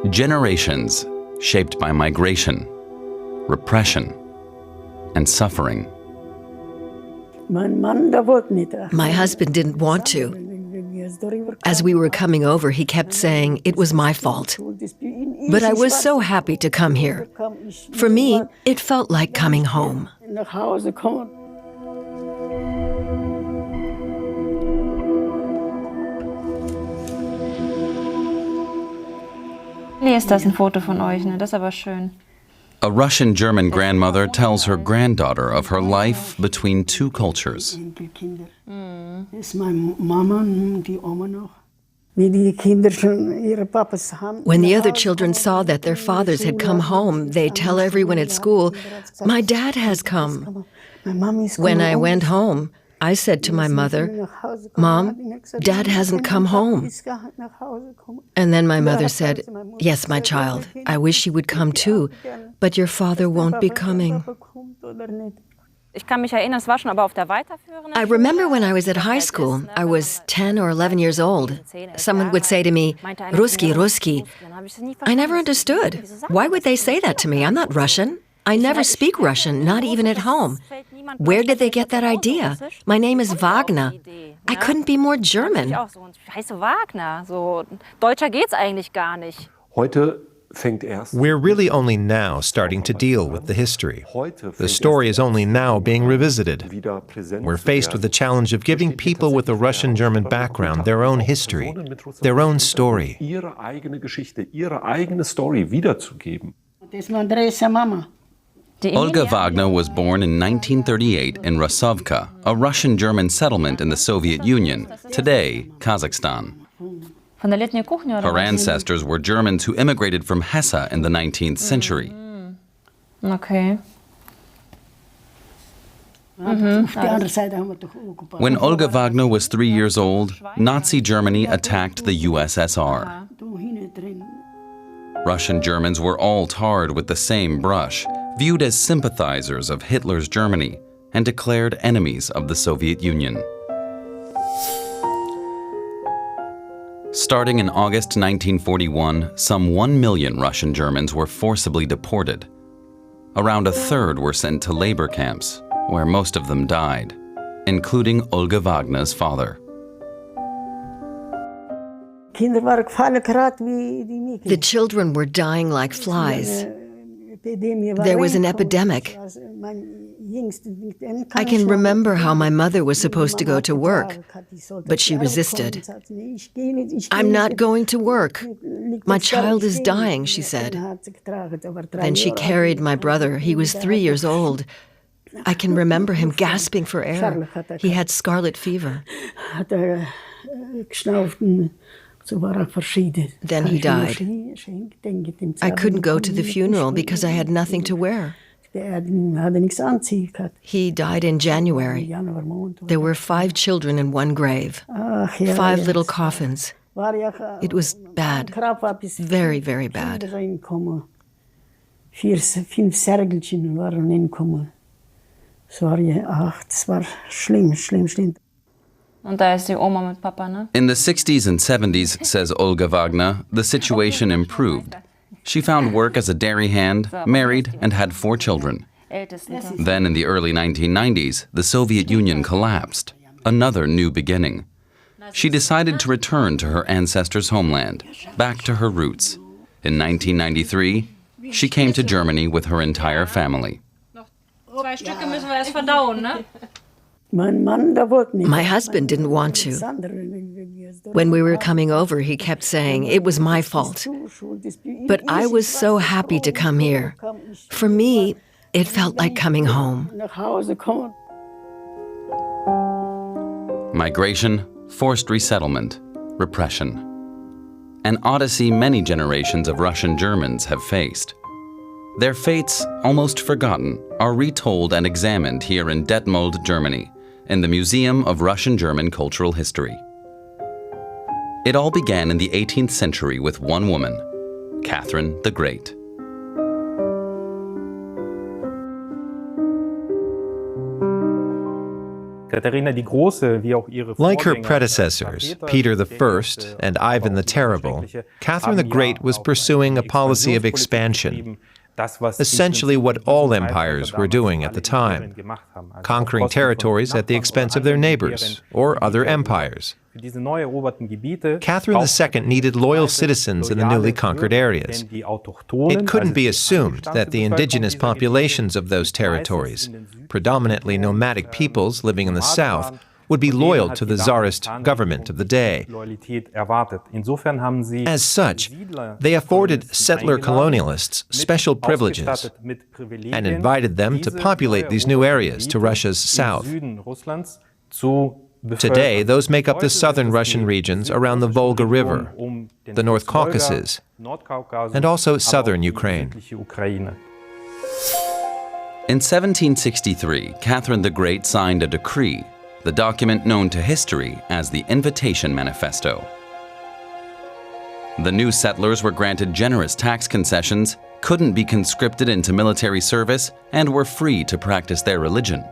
Generations shaped by migration, repression, and suffering. My husband didn't want to. As we were coming over, he kept saying it was my fault. But I was so happy to come here. For me, it felt like coming home. Nee, ist das ein Foto von euch, ne? Das ist aber schön. A Russian-German grandmother tells her granddaughter of her life between two cultures. When the other children saw that their fathers had come home, they tell everyone at school, "My dad has come." When I went home, I said to my mother, "Mom, Dad hasn't come home." And then my mother said, "Yes, my child, I wish he would come too, but your father won't be coming." I remember when I was at high school, I was 10 or 11 years old. Someone would say to me, "Ruski, Ruski." I never understood. Why would they say that to me? I'm not Russian. I never speak Russian, not even at home. Where did they get that idea? My name is Wagner. I couldn't be more German. We're really only now starting to deal with the history. The story is only now being revisited. We're faced with the challenge of giving people with a Russian-German background their own history, their own story. Olga Wagner was born in 1938 in Rasovka, a Russian-German settlement in the Soviet Union, today Kazakhstan. Her ancestors were Germans who immigrated from Hesse in the 19th century. Okay. When Olga Wagner was 3 years old, Nazi Germany attacked the USSR. Russian Germans were all tarred with the same brush, viewed as sympathizers of Hitler's Germany, and declared enemies of the Soviet Union. Starting in August 1941, some 1 million Russian Germans were forcibly deported. Around a third were sent to labor camps, where most of them died, including Olga Wagner's father. The children were dying like flies. There was an epidemic. I can remember how my mother was supposed to go to work, but she resisted. "I'm not going to work. My child is dying," she said. Then she carried my brother. He was 3 years old. I can remember him gasping for air. He had scarlet fever. Then he died. I couldn't go to the funeral because I had nothing to wear. He died in January. There were 5 children in one grave, 5 little coffins. It was bad, very, very bad. Und da ist die Oma mit Papa, ne? In the 60s and 70s, says Olga Wagner, the situation improved. She found work as a dairy hand, married, and had 4 children. Then in the early 1990s, the Soviet Union collapsed. Another new beginning. She decided to return to her ancestors' homeland, back to her roots. In 1993, she came to Germany with her entire family. My husband didn't want to. When we were coming over, he kept saying it was my fault. But I was so happy to come here. For me, it felt like coming home. Migration, forced resettlement, repression. An odyssey many generations of Russian Germans have faced. Their fates, almost forgotten, are retold and examined here in Detmold, Germany, in the Museum of Russian-German Cultural History. It all began in the 18th century with one woman, Catherine the Great. Like her predecessors, Peter I and Ivan the Terrible, Catherine the Great was pursuing a policy of expansion, essentially what all empires were doing at the time, conquering territories at the expense of their neighbors or other empires. Catherine II needed loyal citizens in the newly conquered areas. It couldn't be assumed that the indigenous populations of those territories, predominantly nomadic peoples living in the south, would be loyal to the Tsarist government of the day. As such, they afforded settler colonialists special privileges and invited them to populate these new areas to Russia's south. Today, those make up the southern Russian regions around the Volga River, the North Caucasus, and also southern Ukraine. In 1763, Catherine the Great signed a decree, the document known to history as the Invitation Manifesto. The new settlers were granted generous tax concessions, couldn't be conscripted into military service, and were free to practice their religion.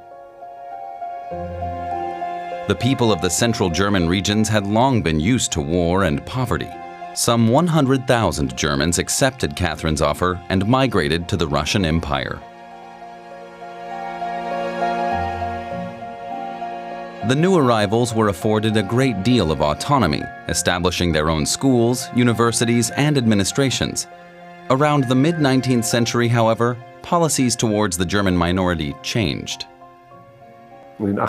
The people of the central German regions had long been used to war and poverty. Some 100,000 Germans accepted Catherine's offer and migrated to the Russian Empire. The new arrivals were afforded a great deal of autonomy, establishing their own schools, universities, and administrations. Around the mid-19th century, however, policies towards the German minority changed. In the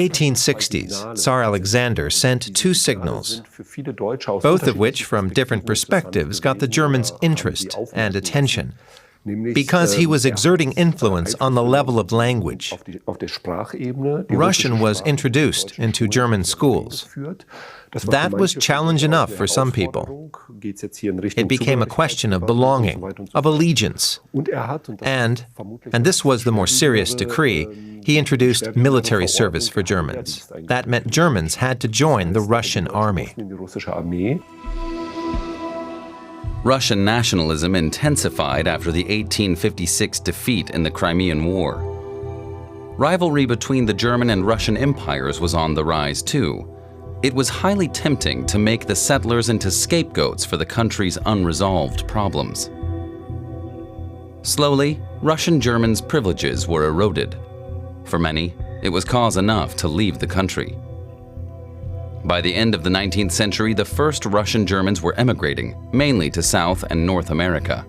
1860s, Tsar Alexander sent two signals, both of which, from different perspectives, got the Germans' interest and attention, because he was exerting influence on the level of language. Russian was introduced into German schools. That was challenge enough for some people. It became a question of belonging, of allegiance. And this was the more serious decree, he introduced military service for Germans. That meant Germans had to join the Russian army. Russian nationalism intensified after the 1856 defeat in the Crimean War. Rivalry between the German and Russian empires was on the rise too. It was highly tempting to make the settlers into scapegoats for the country's unresolved problems. Slowly, Russian Germans' privileges were eroded. For many, it was cause enough to leave the country. By the end of the 19th century, the first Russian Germans were emigrating, mainly to South and North America.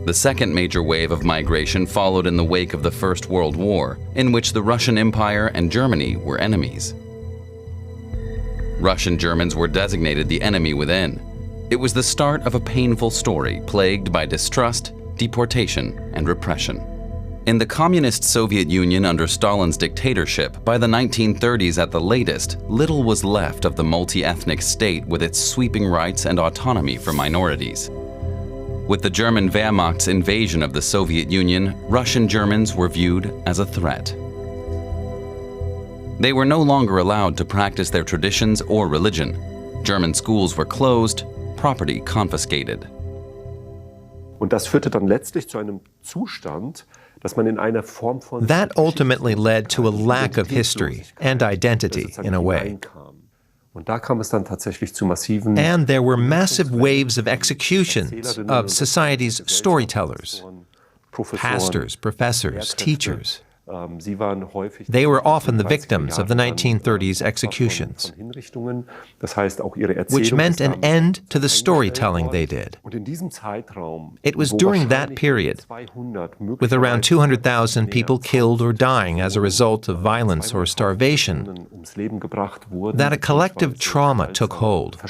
The second major wave of migration followed in the wake of the First World War, in which the Russian Empire and Germany were enemies. Russian Germans were designated the enemy within. It was the start of a painful story plagued by distrust, deportation, and repression. In the communist Soviet Union under Stalin's dictatorship, by the 1930s at the latest, little was left of the multi-ethnic state with its sweeping rights and autonomy for minorities. With the German Wehrmacht's invasion of the Soviet Union, Russian Germans were viewed as a threat. They were no longer allowed to practice their traditions or religion. German schools were closed, property confiscated. That ultimately led to a lack of history and identity in a way. And there were massive waves of executions of society's storytellers, pastors, professors, teachers. They were often the victims of the 1930s executions, which meant an end to the storytelling they did. It was during that period, with around 200,000 people killed or dying as a result of violence or starvation, that a collective trauma took hold.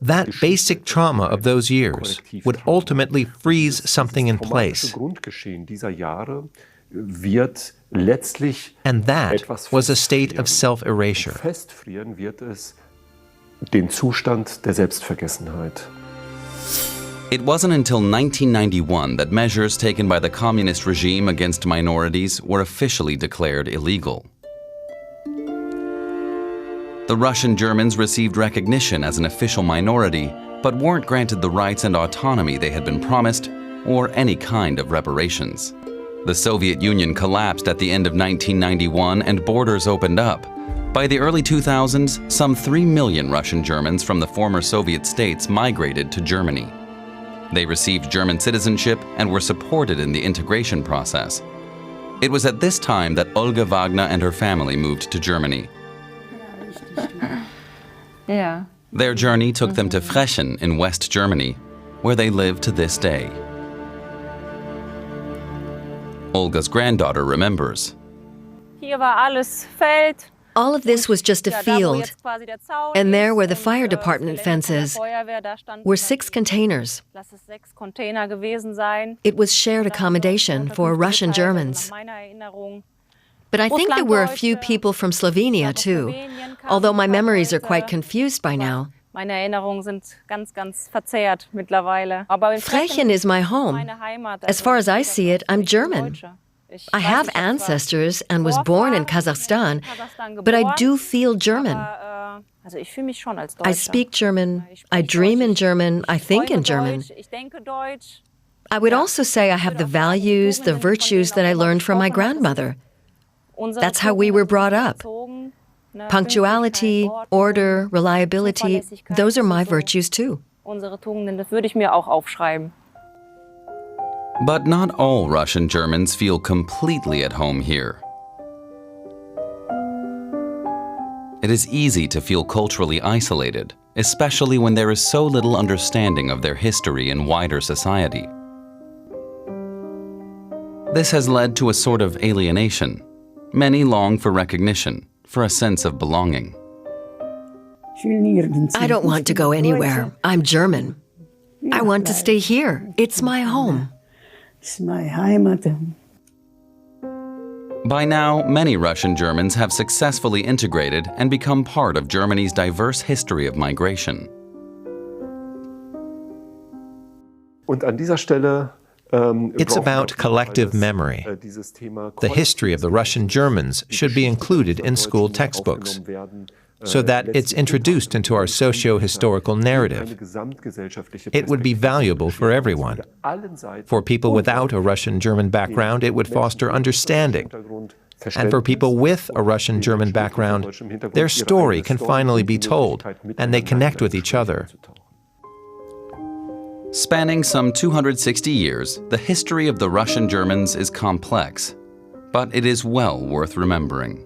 That basic trauma of those years would ultimately freeze something in place. And that was a state of self-erasure. It wasn't until 1991 that measures taken by the communist regime against minorities were officially declared illegal. The The Russian Germans received recognition as an official minority, but weren't granted the rights and autonomy they had been promised, or any kind of reparations. The Soviet Union collapsed at the end of 1991 and borders opened up. By the early 2000s, some 3 million Russian Germans from the former Soviet states migrated to Germany. They received German citizenship and were supported in the integration process. It was at this time that Olga Wagner and her family moved to Germany. Ja. Their journey took them to Frechen in West Germany, where they live to this day. Olga's granddaughter remembers. Hier war alles Feld. All of this was just a Ja, da, wo field, jetzt quasi der Zaun and there where the ist fire und, department das Gelände fence von der is Feuerwehr, da standen were 6 containers. Lass es 6 Container gewesen sein. It was shared accommodation for Russian Germans. Nach meiner Erinnerung. But I think there were a few people from Slovenia too, although my memories are quite confused by now. Meine Erinnerungen sind ganz, ganz verzerrt mittlerweile. Aber in Frechen is my home. meine Heimat. As far as I see it, I'm German. I have ancestors and was born in Kazakhstan, but I do feel German. Also ich fühle mich schon als I Deutscher. speak German, I dream in German, I think in German. Ich denke Deutsch. I would also say I have the values, the virtues that I learned from my grandmother. That's how we were brought up. Punctuality, order, reliability, those are my virtues too. Unsere Tugenden, das würde ich mir auch aufschreiben. But not all Russian Germans feel completely at home here. It is easy to feel culturally isolated, especially when there is so little understanding of their history in wider society. This has led to a sort of alienation. Many long for recognition, for a sense of belonging. I don't want to go anywhere. I'm German. I want to stay here. It's my home. It's my Heimat. By now, many Russian Germans have successfully integrated and become part of Germany's diverse history of migration. Und an dieser Stelle It's about collective memory. The history of the Russian Germans should be included in school textbooks so that it's introduced into our socio-historical narrative. It would be valuable for everyone. For people without a Russian-German background, it would foster understanding. And for people with a Russian-German background, their story can finally be told, and they connect with each other. Spanning some 260 years, the history of the Russian Germans is complex, but it is well worth remembering.